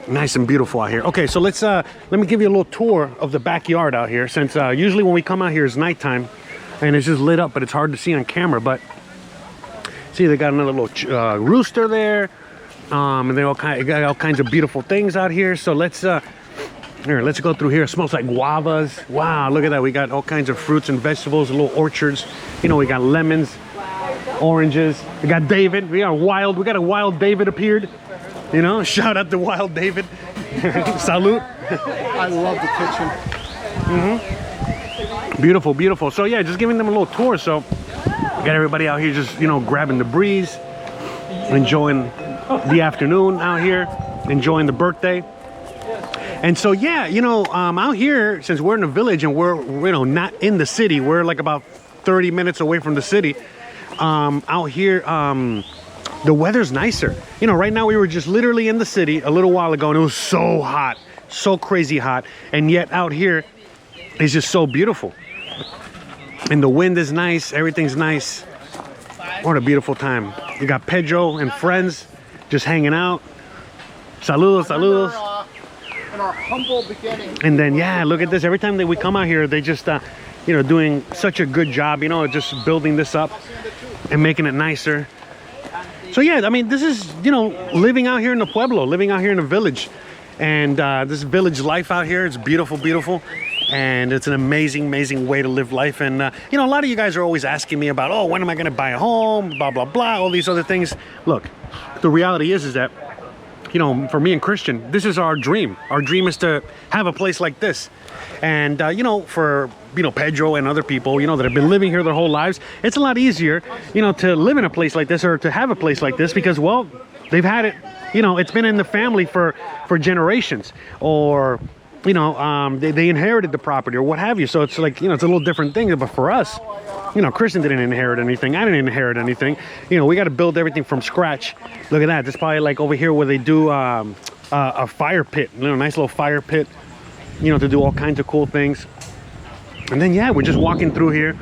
Nice and beautiful out here. Okay, so let me give you a little tour of the backyard out here, since usually when we come out here it's nighttime and it's just lit up, but it's hard to see on camera. But see, they got another little rooster there, and they got all kinds of beautiful things out here. So let's go through here. It smells like guavas. Wow, look at that. We got all kinds of fruits and vegetables, little orchards. You know, we got lemons, oranges. We got David. We got a wild David appeared. You know, shout out to Wild David. Salute. I love the kitchen. Beautiful, beautiful. So yeah, just giving them a little tour. So got everybody out here just, you know, grabbing the breeze, enjoying the afternoon out here, enjoying the birthday. And so yeah, you know, out here, since we're in a village and we're, you know, not in the city, we're like about 30 minutes away from the city. Out here, the weather's nicer. You know, right now we were just literally in the city a little while ago and it was so hot, so crazy hot. And yet out here it's just so beautiful. And the wind is nice, everything's nice. What a beautiful time. You got Pedro and friends just hanging out. Saludos, saludos. In our humble beginning. And then, yeah, look at this. Every time that we come out here, they just, you know, doing such a good job, you know, just building this up and making it nicer. So yeah, I mean, this is, you know, living out here in the pueblo, living out here in the village. And this village life out here, it's beautiful, beautiful. And it's an amazing, amazing way to live life. And, you know, a lot of you guys are always asking me about, oh, when am I going to buy a home, blah, blah, blah, all these other things. Look, the reality is that, you know, for me and Christian, this is our dream. Our dream is to have a place like this. And, you know, for, you know, Pedro and other people, you know, that have been living here their whole lives, it's a lot easier, you know, to live in a place like this or to have a place like this because, well, they've had it, you know, it's been in the family for generations, or, you know, they inherited the property or what have you. So it's like, you know, it's a little different thing. But for us, you know, Christian didn't inherit anything. I didn't inherit anything. You know, we got to build everything from scratch. Look at that. This is probably like over here where they do a fire pit, you know, nice little fire pit, you know, to do all kinds of cool things. And then, yeah, we're just walking through here.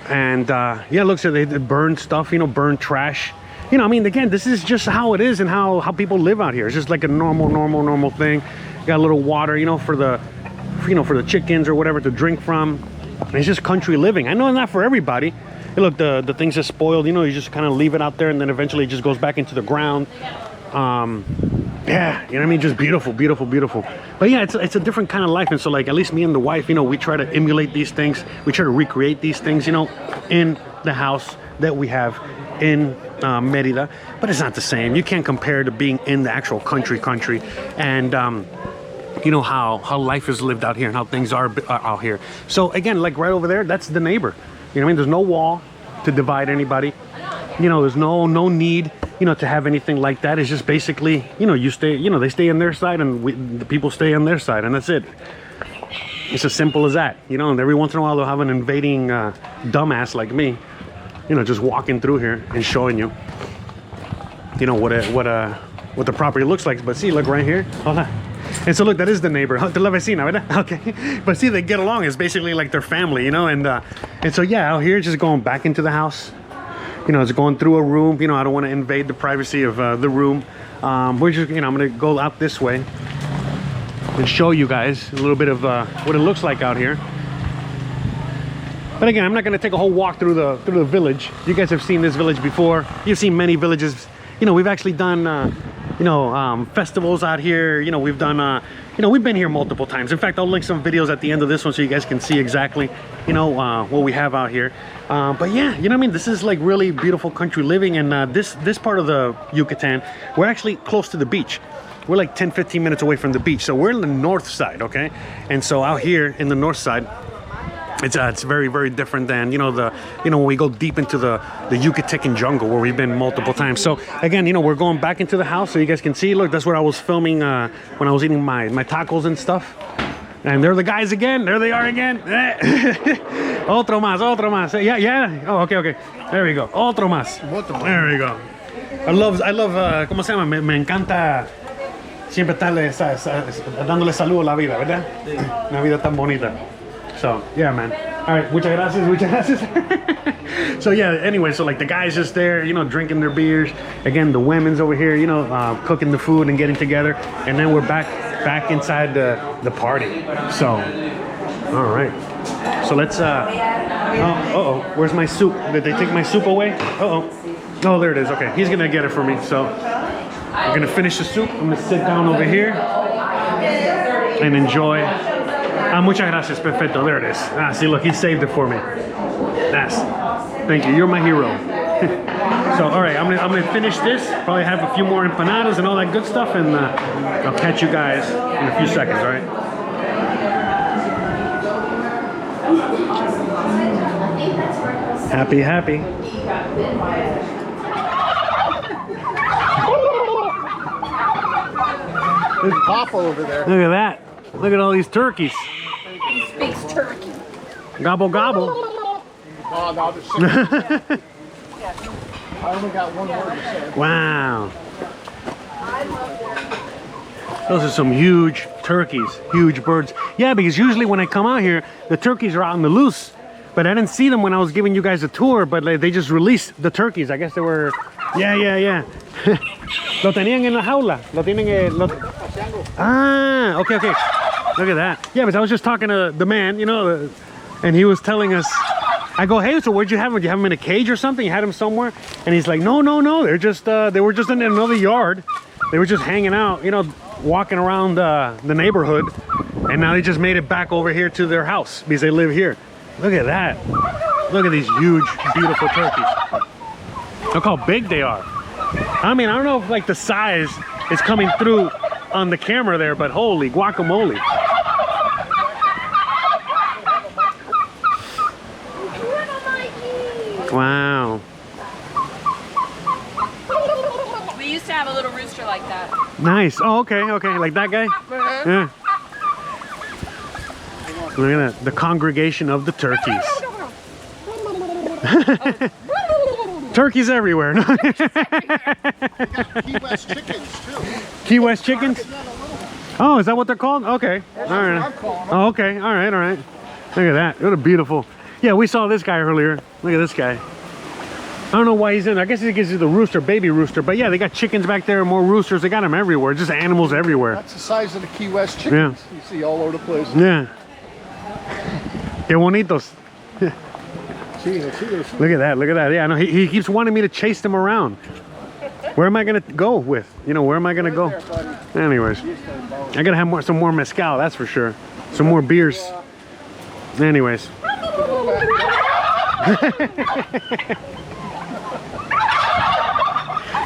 And, yeah, look, so they burn stuff, you know, burn trash. You know, I mean, again, this is just how it is and how people live out here. It's just like a normal thing. Got a little water, you know, for the chickens or whatever to drink from. And it's just country living. I know not for everybody. Hey, look, the things are spoiled, you know, you just kind of leave it out there and then eventually it just goes back into the ground. Yeah, you know what I mean? Just beautiful, beautiful, beautiful. But yeah, it's a different kind of life. And so, like, at least me and the wife, you know, we try to emulate these things. We try to recreate these things, you know, in the house that we have in Merida. But it's not the same. You can't compare to being in the actual country. And, you know, how life is lived out here and how things are out here. So, again, like right over there, that's the neighbor. You know what I mean? There's no wall to divide anybody. You know, there's no need, you know, to have anything like that. It's just basically, you know, you stay, you know, they stay on their side and the people stay on their side, and that's it. It's as simple as that, you know. And every once in a while they'll have an invading dumbass like me, you know, just walking through here and showing you, you know, what the property looks like. But see, look right here. Hold on. And so look, that is the neighbor. De la vecina, ¿verdad? Okay. But see, they get along. It's basically like their family, you know. And so yeah, out here, just going back into the house. You know, it's going through a room. You know, I don't want to invade the privacy of the room. We're just, you know, I'm gonna go out this way and show you guys a little bit of what it looks like out here. But again, I'm not gonna take a whole walk through the village. You guys have seen this village before. You've seen many villages. You know, we've actually done festivals out here. We've done, we've been here multiple times. In fact, I'll link some videos at the end of this one so you guys can see exactly, what we have out here. But yeah, this is like really beautiful country living. And this part of the Yucatan, we're actually close to the beach. We're like 10-15 minutes away from the beach. So we're in the north side, okay? And so out here in the north side, it's very, very different than when we go deep into the Yucatecan jungle where we've been multiple times. So again, we're going back into the house so you guys can see. Look, that's where I was filming when I was eating my tacos and stuff. And they're the guys again. There they are again. Otro más. Yeah. Oh, okay. There we go. Otro más. There we go. I love. ¿Cómo se llama? Me encanta siempre estarle dándole salud a la vida, ¿verdad? Una vida tan bonita. So yeah, man. All right, muchas gracias. So yeah, anyway, so like the guys just there, drinking their beers. Again, the women's over here, cooking the food and getting together. And then we're back inside the party. So, all right. So let's. Where's my soup? Did they take my soup away? Oh, there it is. Okay, he's gonna get it for me. So we're gonna finish the soup. I'm gonna sit down over here and enjoy. Muchas gracias, perfecto. There it is. See, look, he saved it for me. Thank you. You're my hero. So, all right, I'm gonna finish this. Probably have a few more empanadas and all that good stuff, and I'll catch you guys in a few seconds. All right. Happy. There's Papa over there. Look at that. Look at all these turkeys. He speaks turkey. Gobble, gobble. Oh, no, there's I only got one word to say. Wow. Those are some huge turkeys, huge birds. Yeah, because usually when I come out here, the turkeys are out on the loose. But I didn't see them when I was giving you guys a tour, but they just released the turkeys. I guess they were, yeah. Lo tenían en la jaula. Lo tienen okay. Look at that. Yeah, but I was just talking to the man, and he was telling us, I go, hey, so where'd you have them? Did you have them in a cage or something? You had them somewhere? And he's like, no. They're just, they were just in another yard. They were just hanging out, walking around the neighborhood. And now they just made it back over here to their house because they live here. Look at that. Look at these huge, beautiful turkeys. Look how big they are. I mean, I don't know if like the size is coming through on the camera there, but holy guacamole. Wow. We used to have a little rooster like that. Nice. Oh, okay. Like that guy? Yeah. Look at that. The congregation of the turkeys. Turkeys everywhere. They got Key West chickens, too. Key West chickens? Oh, is that what they're called? Okay. That's all right. what I'm calling them. Oh, okay. All right. Look at that. What a beautiful. Yeah, we saw this guy earlier. Look at this guy. I don't know why he's in. I guess he gives you the rooster, baby rooster. But yeah, they got chickens back there, more roosters. They got them everywhere. Just animals everywhere. That's the size of the Key West chickens you see all over the place. Yeah. Qué bonitos. Look at that. Yeah, no, he keeps wanting me to chase them around. Where am I gonna go with? Where am I gonna go? Anyways, I gotta have some more mezcal, that's for sure. Some more beers. Anyways.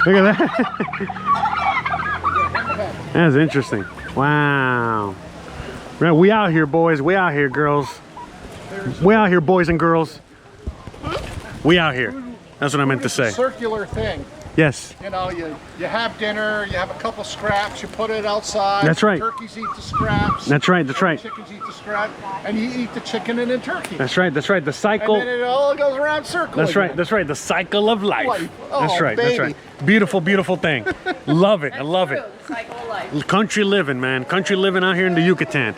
Look at that. That's interesting. Wow. Right, we out here, boys. We out here, girls. We out here, boys and girls. We out here. That's what I meant to say. Circular thing. Yes. You have dinner, you have a couple scraps, you put it outside. That's right. Turkeys eat the scraps. That's right. Chickens eat the scrap, and you eat the chicken and then turkey. That's right. The cycle. And then it all goes around circling. That's right. The cycle of life. Oh, That's right. baby. That's right. Beautiful thing. Love it. I love it. Cycle of life. Country living, man. Country living out here in the Yucatan.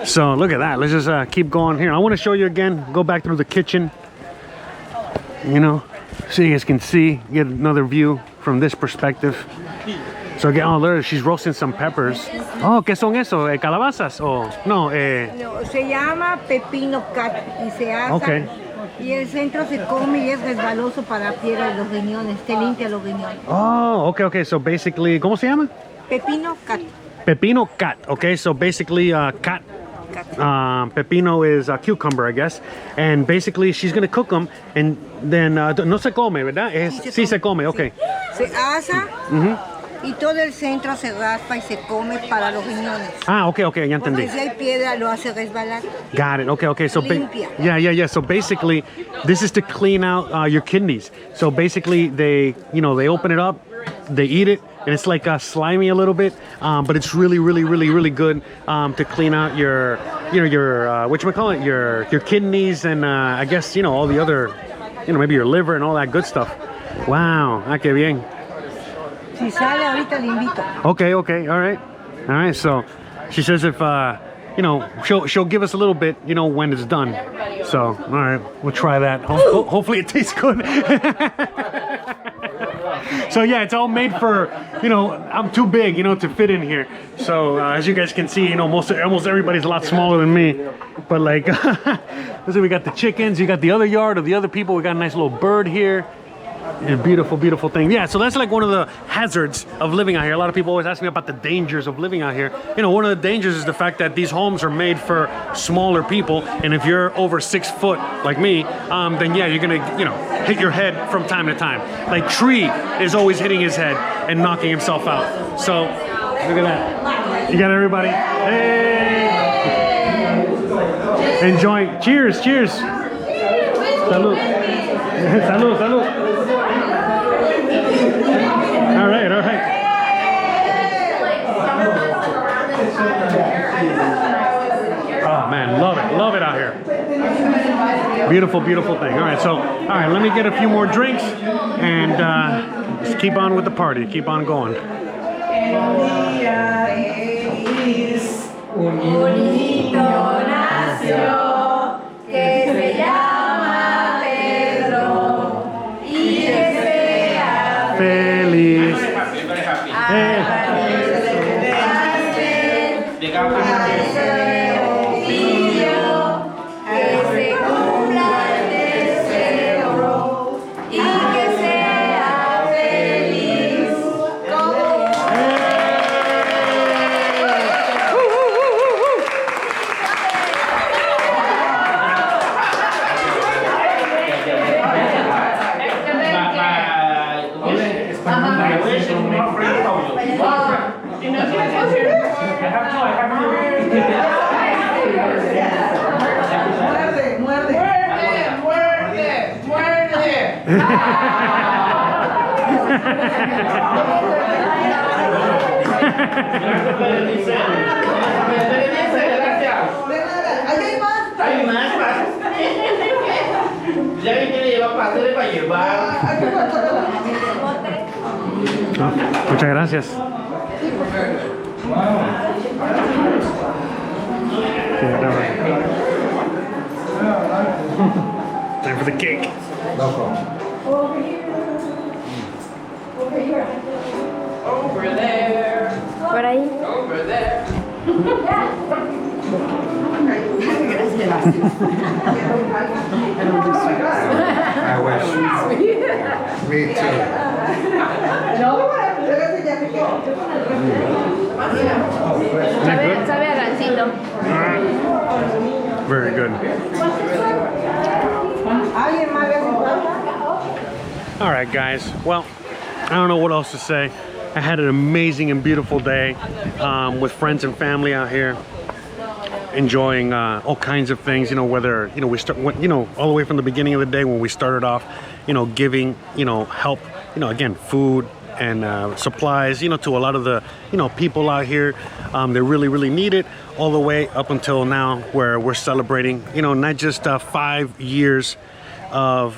So look at that. Let's just keep going here. I want to show you again. Go back through the kitchen. So you guys can see, get another view from this perspective. So again, there she's roasting some peppers. Oh, ¿qué son eso? ¿Calabazas? Oh, no. No, se llama pepino cat y se asa Okay. Y el centro se come y es resbaloso para piedra los riñones, te limpia los riñones. Oh, okay, okay. So basically, ¿cómo se llama? Pepino cat. Pepino cat. Okay, so basically, cat. Pepino is a cucumber, I guess. And basically, she's gonna cook them, and then no se come, ¿verdad? Sí se come. Okay. Se asa y todo el centro se raspa y se come para los riñones. Ah, okay, okay, ya entendí. Porque si hay piedra lo hace resbalar. Got it. Okay, okay. So Limpia. yeah. So basically, this is to clean out your kidneys. So basically, they open it up, they eat it, and it's like slimy a little bit, but it's really good to clean out your whatchamacallit, your kidneys, and I guess all the other, maybe your liver and all that good stuff. Wow, qué bien. Si sale ahorita le invito. Okay, all right. So she says if she'll give us a little bit, when it's done. So all right, we'll try that. Hopefully it tastes good. So yeah, it's all made for, I'm too big, to fit in here. So as you guys can see, almost everybody's a lot smaller than me. But like, listen, we got the chickens, you got the other yard of the other people. We got a nice little bird here. A beautiful thing. Yeah, so that's like one of the hazards of living out here. A lot of people always ask me about the dangers of living out here. One of the dangers is the fact that these homes are made for smaller people, and if you're over 6 foot like me, then yeah, you're gonna hit your head from time to time. Like Tree is always hitting his head and knocking himself out. So look at that. You got everybody. Hey, enjoy. Cheers. Salud. Salud. All right. Oh man, love it out here. Beautiful thing. All right, let me get a few more drinks and just keep on with the party. Keep on going. Feliz. Muchas gracias. Time for the cake. Over there. Por ahí. Over there. I wish. Me too. Sabe a gansito. Very good. All right, guys. Well, I don't know what else to say. I had an amazing and beautiful day with friends and family out here, enjoying all kinds of things. Whether we start, all the way from the beginning of the day when we started off, giving help, again, food and supplies, to a lot of the people out here. They really need it, all the way up until now, where we're celebrating, not just 5 years of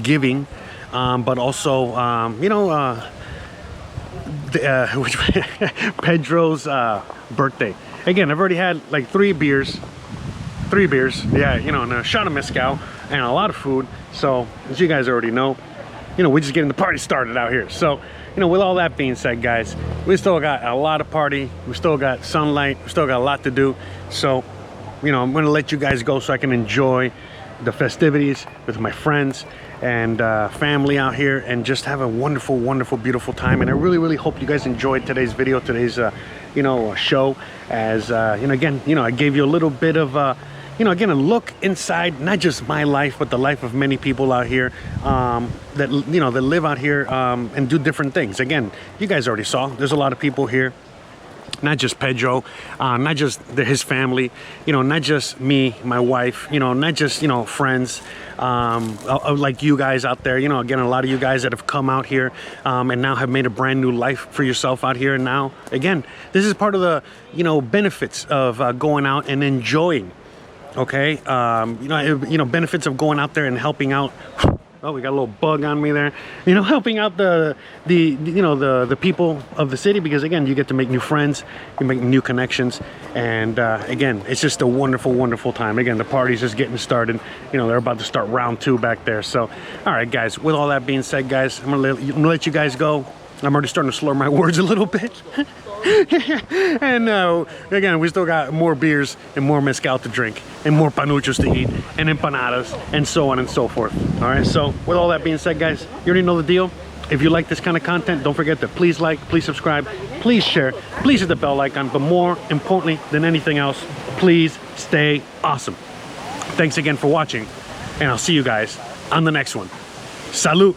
giving, but also Pedro's birthday. Again, I've already had like 3 beers, yeah, and a shot of mezcal and a lot of food. So as you guys already know, we're just getting the party started out here. So with all that being said, guys, we still got a lot of party, we still got sunlight, we still got a lot to do. So I'm gonna let you guys go so I can enjoy the festivities with my friends and family out here, and just have a wonderful, wonderful, beautiful time. And I really, really hope you guys enjoyed today's video, today's show. As again, I gave you a little bit of again, a look inside not just my life, but the life of many people out here that live out here and do different things. Again, you guys already saw there's a lot of people here. Not just Pedro, not just his family, not just me, my wife, not just, friends like you guys out there, again, a lot of you guys that have come out here and now have made a brand new life for yourself out here. And now, again, this is part of the, benefits of going out and enjoying, okay? Benefits of going out there and helping out. Oh, we got a little bug on me there. Helping out the people of the city, because again, you get to make new friends, you make new connections, and again, it's just a wonderful, wonderful time. Again, the party's just getting started. They're about to start round 2 back there. So, all right, guys. With all that being said, guys, I'm gonna let you guys go. I'm already starting to slur my words a little bit. And again, we still got more beers and more mezcal to drink and more panuchos to eat and empanadas and so on and so forth. All right, so with all that being said, guys, you already know the deal. If you like this kind of content, don't forget to please like, please subscribe, please share, please hit the bell icon, but more importantly than anything else, please stay awesome. Thanks again for watching, and I'll see you guys on the next one. Salud.